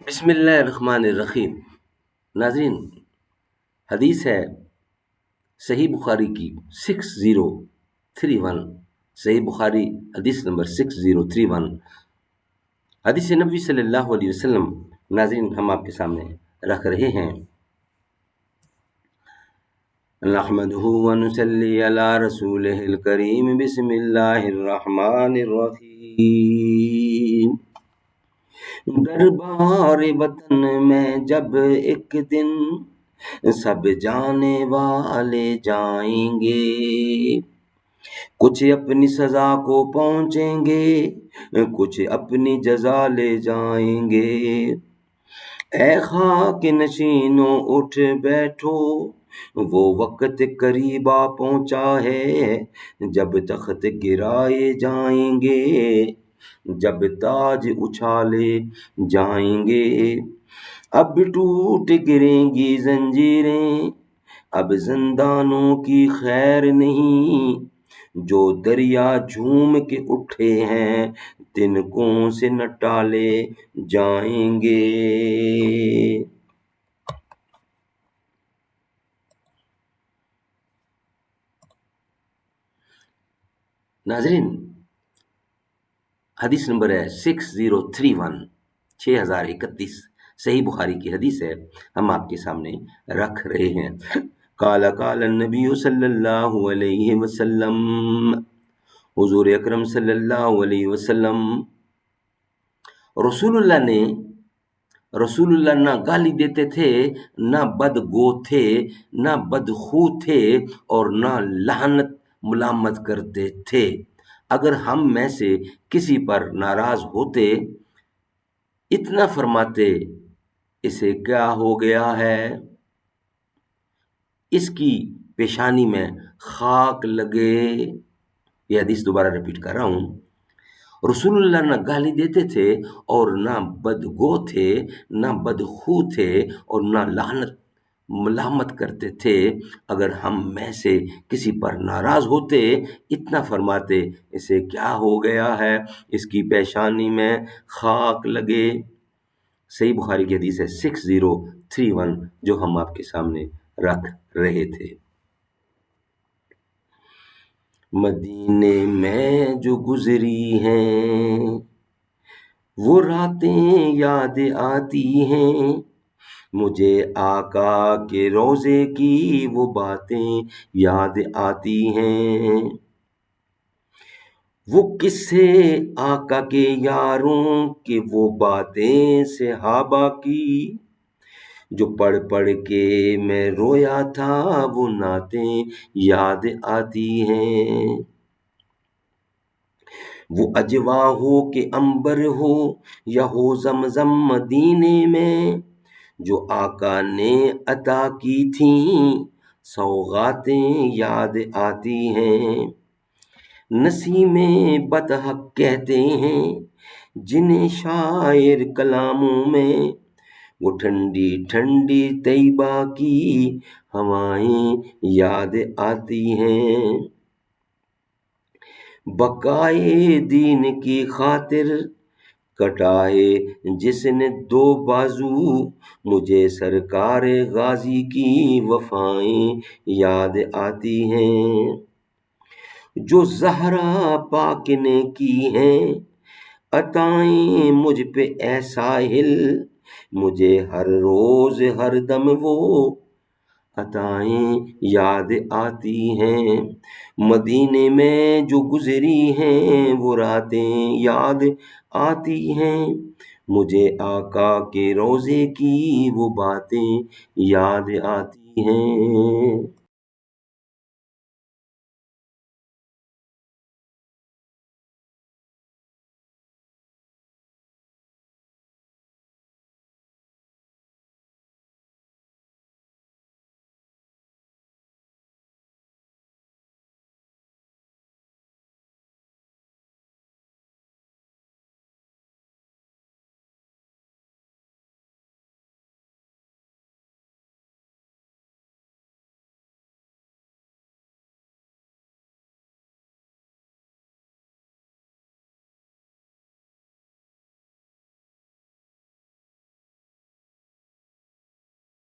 بسم اللہ الرحمن الرحیم۔ ناظرین، حدیث ہے صحیح بخاری کی 6031، صحیح بخاری حدیث نمبر 6031، حدیث نبوی صلی اللہ علیہ وسلم۔ ناظرین، ہم آپ کے سامنے رکھ رہے ہیں۔ نحمدہ ونصلی علی رسولہ الکریم، بسم اللہ الرحمن الرحیم۔ دربار وطن میں جب ایک دن سب جانے والے جائیں گے، کچھ اپنی سزا کو پہنچیں گے، کچھ اپنی جزا لے جائیں گے۔ اے خاک نشینوں اٹھ بیٹھو، وہ وقت قریب آ پہنچا ہے جب تخت گرائے جائیں گے، جب تاج اچھالے جائیں گے۔ اب ٹوٹ گریں گی زنجیریں، اب زندانوں کی خیر نہیں، جو دریا جھوم کے اٹھے ہیں تنکوں سے نہ ٹالے جائیں گے۔ ناظرین، حدیث نمبر ہے 6031، 6031، صحیح بخاری کی حدیث ہے، ہم آپ کے سامنے رکھ رہے ہیں۔ قال النبی صلی اللہ علیہ وسلم، حضور اکرم صلی اللہ علیہ وسلم، رسول اللہ نہ گالی دیتے تھے، نہ بدگو تھے، نہ بدخو تھے، اور نہ لعنت ملامت کرتے تھے۔ اگر ہم میں سے کسی پر ناراض ہوتے، اتنا فرماتے اسے کیا ہو گیا ہے، اس کی پیشانی میں خاک لگے۔ یہ حدیث دوبارہ ریپیٹ کر رہا ہوں۔ رسول اللہ نہ گالی دیتے تھے اور نہ بدگو تھے، نہ بدخو تھے، اور نہ لعنت ملامت کرتے تھے۔ اگر ہم میں سے کسی پر ناراض ہوتے، اتنا فرماتے اسے کیا ہو گیا ہے، اس کی پیشانی میں خاک لگے۔ صحیح بخاری کی حدیث ہے 6031، جو ہم آپ کے سامنے رکھ رہے تھے۔ مدینے میں جو گزری ہیں وہ راتیں یاد آتی ہیں، مجھے آقا کے روضے کی وہ باتیں یاد آتی ہیں۔ وہ قصے آقا کے یاروں کے، وہ باتیں صحابہ کی، جو پڑھ پڑھ کے میں رویا تھا، وہ نعتیں یاد آتی ہیں۔ وہ اجوا ہو کہ عنبر ہو یا ہو زمزم مدینے میں، جو آقا نے عطا کی تھیں سوغاتیں یاد آتی ہیں۔ نسیم بطحق کہتے ہیں جنہیں شاعر کلاموں میں، وہ ٹھنڈی ٹھنڈی طیبہ کی ہوائیں یاد آتی ہیں۔ بقائے دین کی خاطر کٹائے جس نے دو بازو، مجھے سرکار غازی کی وفائیں یاد آتی ہیں۔ جو زہرا پاک نے کی ہیں عطائیں مجھ پہ اے ساحل، مجھے ہر روز ہر دم وہ عطائیں یاد آتی ہیں۔ مدینے میں جو گزری ہیں وہ راتیں یاد آتی ہیں، مجھے آقا کے روضے کی وہ باتیں یاد آتی ہیں۔